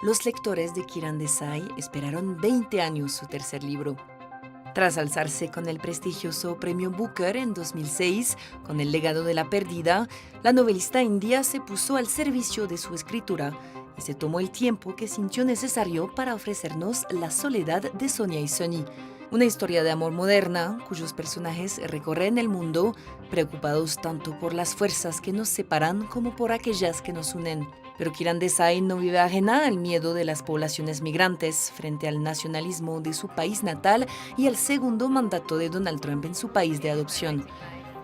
los lectores de Kiran Desai esperaron 20 años su tercer libro. Tras alzarse con el prestigioso premio Booker en 2006, con El legado de la perdida, la novelista india se puso al servicio de su escritura y se tomó el tiempo que sintió necesario para ofrecernos La soledad de Sonia y Sunny, una historia de amor moderna cuyos personajes recorren el mundo, preocupados tanto por las fuerzas que nos separan como por aquellas que nos unen. Pero Kiran Desai no vive ajena al miedo de las poblaciones migrantes frente al nacionalismo de su país natal y al segundo mandato de Donald Trump en su país de adopción.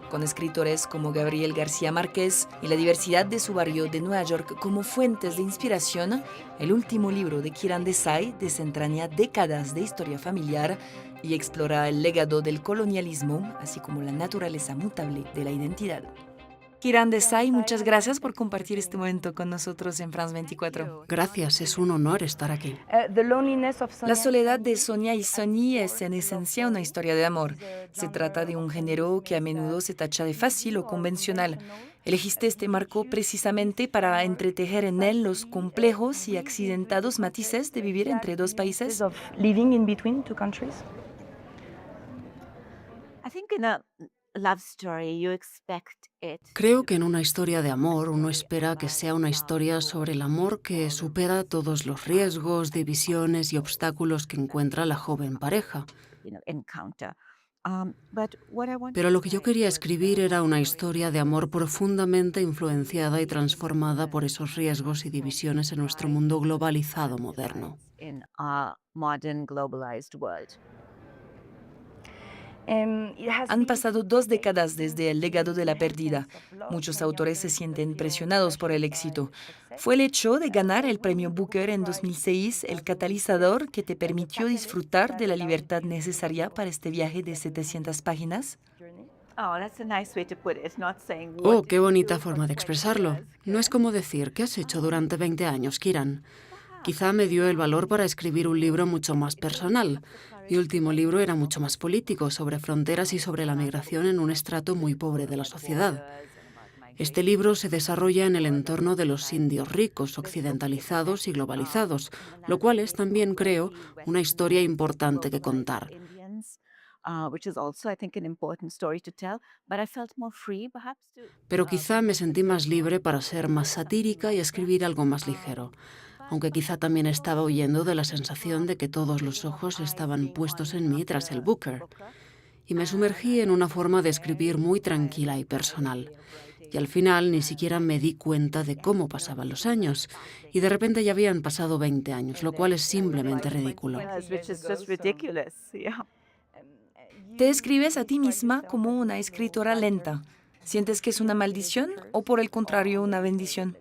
Con escritores como Gabriel García Márquez y la diversidad de su barrio de Nueva York como fuentes de inspiración, el último libro de Kiran Desai desentraña décadas de historia familiar y explora el legado del colonialismo, así como la naturaleza mutable de la identidad. Kiran Desai, muchas gracias por compartir este momento con nosotros en France 24. Gracias, es un honor estar aquí. La soledad de Sonia y Sunny es en esencia una historia de amor. Se trata de un género que a menudo se tacha de fácil o convencional. Elegiste este marco precisamente para entretejer en él los complejos y accidentados matices de vivir entre dos países. Creo que en una historia de amor uno espera que sea una historia sobre el amor que supera todos los riesgos, divisiones y obstáculos que encuentra la joven pareja. Pero lo que yo quería escribir era una historia de amor profundamente influenciada y transformada por esos riesgos y divisiones en nuestro mundo globalizado moderno. Han pasado 2 décadas desde El legado de la perdida. Muchos autores se sienten presionados por el éxito. ¿Fue el hecho de ganar el premio Booker en 2006 el catalizador que te permitió disfrutar de la libertad necesaria para este viaje de 700 páginas? Oh, qué bonita forma de expresarlo. No es como decir, ¿qué has hecho durante 20 años, Kiran? Quizá me dio el valor para escribir un libro mucho más personal. Mi último libro era mucho más político, sobre fronteras y sobre la migración en un estrato muy pobre de la sociedad. Este libro se desarrolla en el entorno de los indios ricos, occidentalizados y globalizados, lo cual es también, creo, una historia importante que contar. Pero quizá me sentí más libre para ser más satírica y escribir algo más ligero, aunque quizá también estaba huyendo de la sensación de que todos los ojos estaban puestos en mí tras el Booker. Y me sumergí en una forma de escribir muy tranquila y personal. Y al final ni siquiera me di cuenta de cómo pasaban los años. Y de repente ya habían pasado 20 años, lo cual es simplemente ridículo. Te describes a ti misma como una escritora lenta. ¿Sientes que es una maldición o por el contrario una bendición?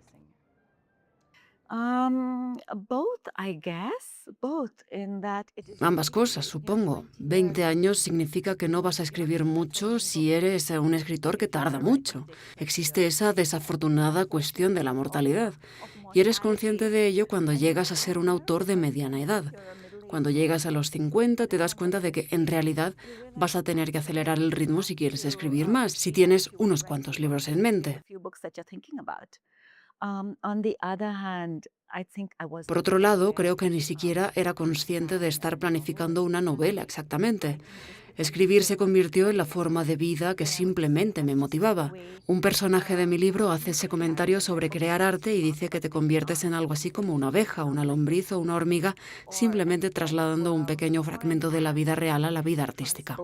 Ambas cosas, supongo. 20 años significa que no vas a escribir mucho si eres un escritor que tarda mucho. Existe esa desafortunada cuestión de la mortalidad. Y eres consciente de ello cuando llegas a ser un autor de mediana edad. Cuando llegas a los 50 te das cuenta de que en realidad vas a tener que acelerar el ritmo si quieres escribir más, si tienes unos cuantos libros en mente. Por otro lado, creo que ni siquiera era consciente de estar planificando una novela exactamente. Escribir se convirtió en la forma de vida que simplemente me motivaba. Un personaje de mi libro hace ese comentario sobre crear arte y dice que te conviertes en algo así como una abeja, una lombriz o una hormiga, simplemente trasladando un pequeño fragmento de la vida real a la vida artística.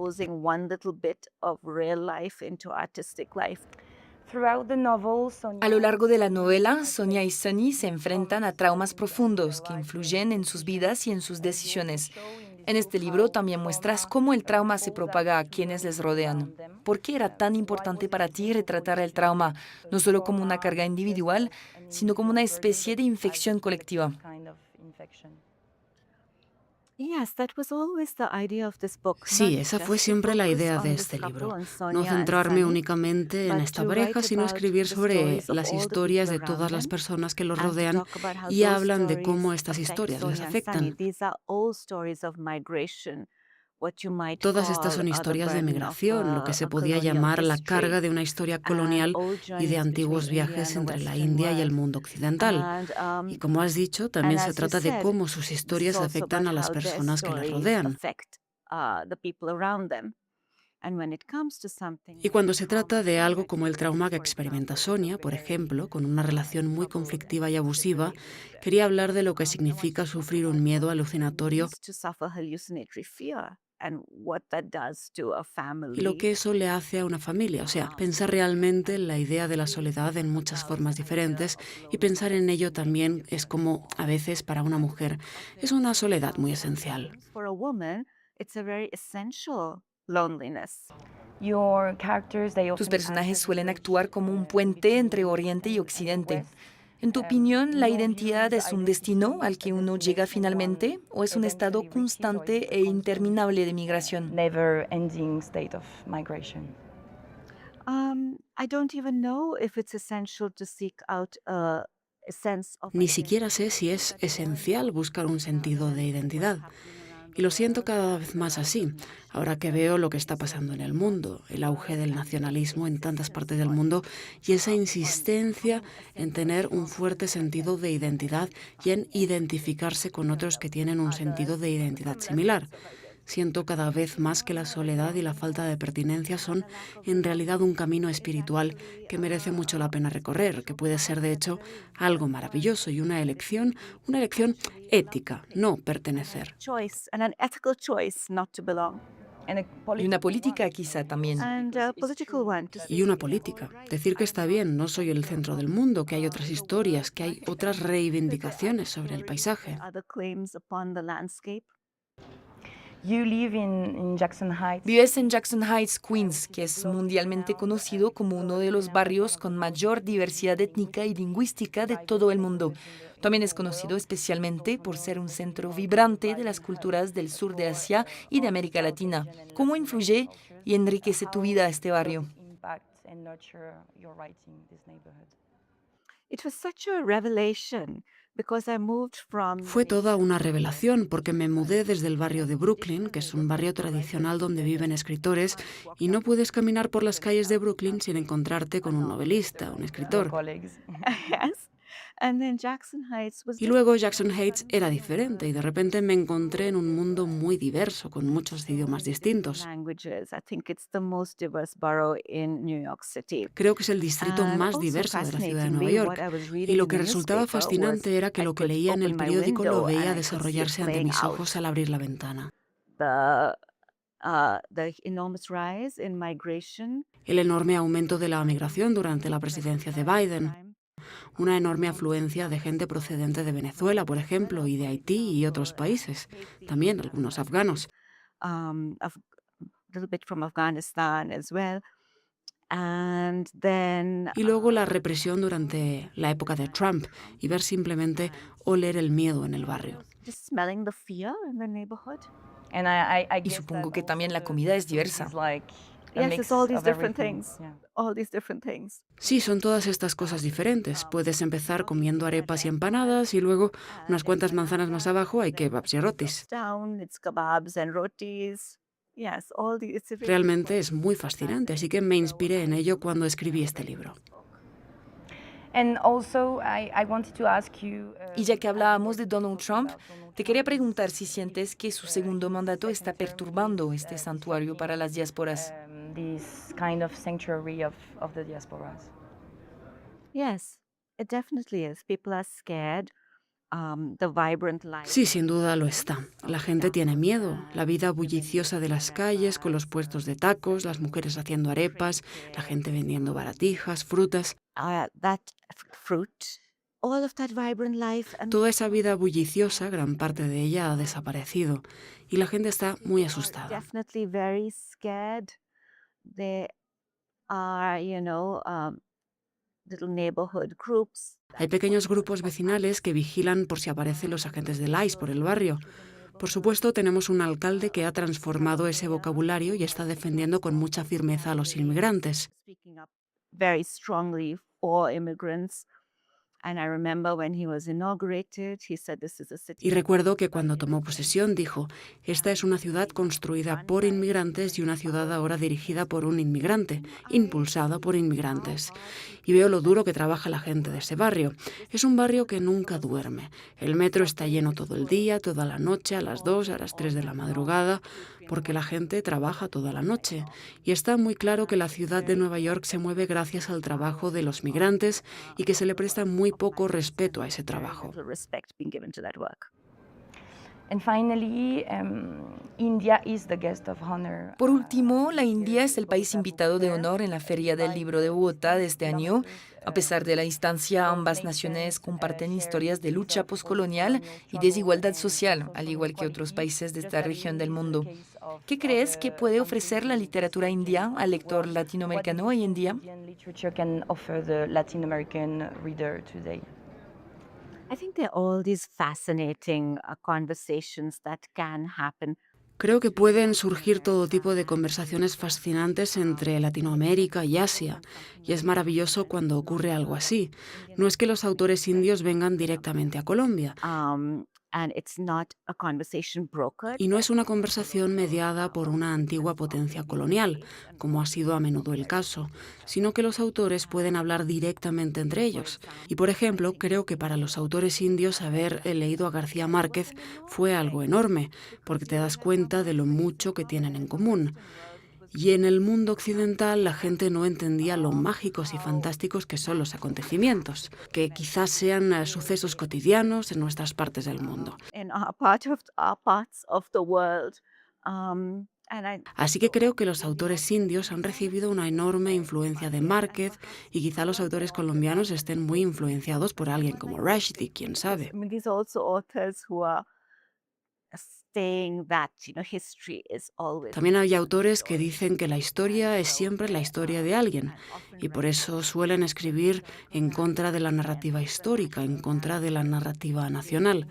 A lo largo de la novela, Sonia y Sunny se enfrentan a traumas profundos que influyen en sus vidas y en sus decisiones. En este libro también muestras cómo el trauma se propaga a quienes les rodean. ¿Por qué era tan importante para ti retratar el trauma, no solo como una carga individual, sino como una especie de infección colectiva? Sí, esa fue siempre la idea de este libro. No centrarme únicamente en esta pareja, sino escribir sobre las historias de todas las personas que los rodean y hablan de cómo estas historias les afectan. Todas estas son historias de migración, lo que se podía llamar la carga de una historia colonial y de antiguos viajes entre la India y el mundo occidental. Y como has dicho, también se trata de cómo sus historias afectan a las personas que les rodean. Y cuando se trata de algo como el trauma que experimenta Sonia, por ejemplo, con una relación muy conflictiva y abusiva, quería hablar de lo que significa sufrir un miedo alucinatorio y lo que eso le hace a una familia. O sea, pensar realmente en la idea de la soledad en muchas formas diferentes y pensar en ello también es como, a veces, para una mujer, es una soledad muy esencial. Tus personajes suelen actuar como un puente entre Oriente y Occidente. En tu opinión, ¿la identidad es un destino al que uno llega finalmente o es un estado constante e interminable de migración? Ni siquiera sé si es esencial buscar un sentido de identidad. Y lo siento cada vez más así, ahora que veo lo que está pasando en el mundo, el auge del nacionalismo en tantas partes del mundo y esa insistencia en tener un fuerte sentido de identidad y en identificarse con otros que tienen un sentido de identidad similar. Siento cada vez más que la soledad y la falta de pertinencia son en realidad un camino espiritual que merece mucho la pena recorrer, que puede ser de hecho algo maravilloso y una elección ética, no pertenecer. Y una política quizá también. Y una política. Decir que está bien, no soy el centro del mundo, que hay otras historias, que hay otras reivindicaciones sobre el paisaje. Vives en Jackson Heights, Queens, que es mundialmente conocido como uno de los barrios con mayor diversidad étnica y lingüística de todo el mundo. También es conocido especialmente por ser un centro vibrante de las culturas del sur de Asia y de América Latina. ¿Cómo influye y enriquece tu vida este barrio? Fue toda una revelación porque me mudé desde el barrio de Brooklyn, que es un barrio tradicional donde viven escritores, y no puedes caminar por las calles de Brooklyn sin encontrarte con un novelista, un escritor. Y luego Jackson Heights era diferente y de repente me encontré en un mundo muy diverso, con muchos idiomas distintos. Creo que es el distrito más diverso de la ciudad de Nueva York. Y lo que resultaba fascinante era que lo que leía en el periódico lo veía desarrollarse ante mis ojos al abrir la ventana. El enorme aumento de la migración durante la presidencia de Biden, una enorme afluencia de gente procedente de Venezuela, por ejemplo, y de Haití y otros países, también algunos afganos. Y luego la represión durante la época de Trump y ver simplemente oler el miedo en el barrio. Y supongo que también la comida es diversa. Sí, son todas estas cosas diferentes. Puedes empezar comiendo arepas y empanadas y luego unas cuantas manzanas más abajo hay kebabs y rotis. Realmente es muy fascinante, así que me inspiré en ello cuando escribí este libro. Y ya que hablábamos de Donald Trump, te quería preguntar si sientes que su segundo mandato está perturbando este santuario para las diásporas. Sí, sin duda lo está. La gente tiene miedo. La vida bulliciosa de las calles, con los puestos de tacos, las mujeres haciendo arepas, la gente vendiendo baratijas, frutas. Toda esa vida bulliciosa, gran parte de ella ha desaparecido y la gente está muy asustada. Hay pequeños grupos vecinales que vigilan por si aparecen los agentes del ICE por el barrio. Por supuesto, tenemos un alcalde que ha transformado ese vocabulario y está defendiendo con mucha firmeza a los inmigrantes. Y recuerdo que cuando tomó posesión dijo, esta es una ciudad construida por inmigrantes y una ciudad ahora dirigida por un inmigrante, impulsada por inmigrantes. Y veo lo duro que trabaja la gente de ese barrio. Es un barrio que nunca duerme. El metro está lleno todo el día, toda la noche, a las 2, a las 3 de la madrugada, porque la gente trabaja toda la noche. Y está muy claro que la ciudad de Nueva York se mueve gracias al trabajo de los migrantes y que se le presta muy poco respeto a ese trabajo. Por último, la India es el país invitado de honor en la Feria del Libro de Bogotá de este año. A pesar de la distancia, ambas naciones comparten historias de lucha poscolonial y desigualdad social, al igual que otros países de esta región del mundo. ¿Qué crees que puede ofrecer la literatura india al lector latinoamericano hoy en día? Creo que pueden surgir todo tipo de conversaciones fascinantes entre Latinoamérica y Asia, y es maravilloso cuando ocurre algo así. No es que los autores indios vengan directamente a Colombia, y no es una conversación mediada por una antigua potencia colonial, como ha sido a menudo el caso, sino que los autores pueden hablar directamente entre ellos. Y, por ejemplo, creo que para los autores indios haber leído a García Márquez fue algo enorme, porque te das cuenta de lo mucho que tienen en común. Y en el mundo occidental la gente no entendía lo mágicos y fantásticos que son los acontecimientos, que quizás sean sucesos cotidianos en nuestras partes del mundo. Así que creo que los autores indios han recibido una enorme influencia de Márquez y quizá los autores colombianos estén muy influenciados por alguien como Rushdie, quién sabe. También hay autores que dicen que la historia es siempre la historia de alguien y por eso suelen escribir en contra de la narrativa histórica, en contra de la narrativa nacional.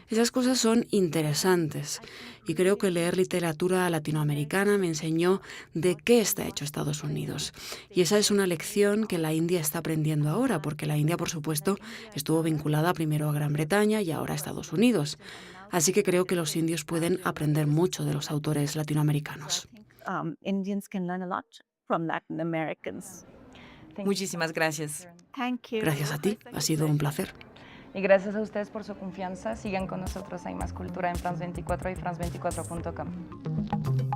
Esas cosas son interesantes y creo que leer literatura latinoamericana me enseñó de qué está hecho Estados Unidos. Y esa es una lección que la India está aprendiendo ahora, porque la India, por supuesto, estuvo vinculada primero a Gran Bretaña y ahora a Estados Unidos. Así que creo que los indios pueden aprender mucho de los autores latinoamericanos. Muchísimas gracias. Gracias a ti, ha sido un placer. Y gracias a ustedes por su confianza. Sigan con nosotros. Hay más cultura en France 24 y France24.com.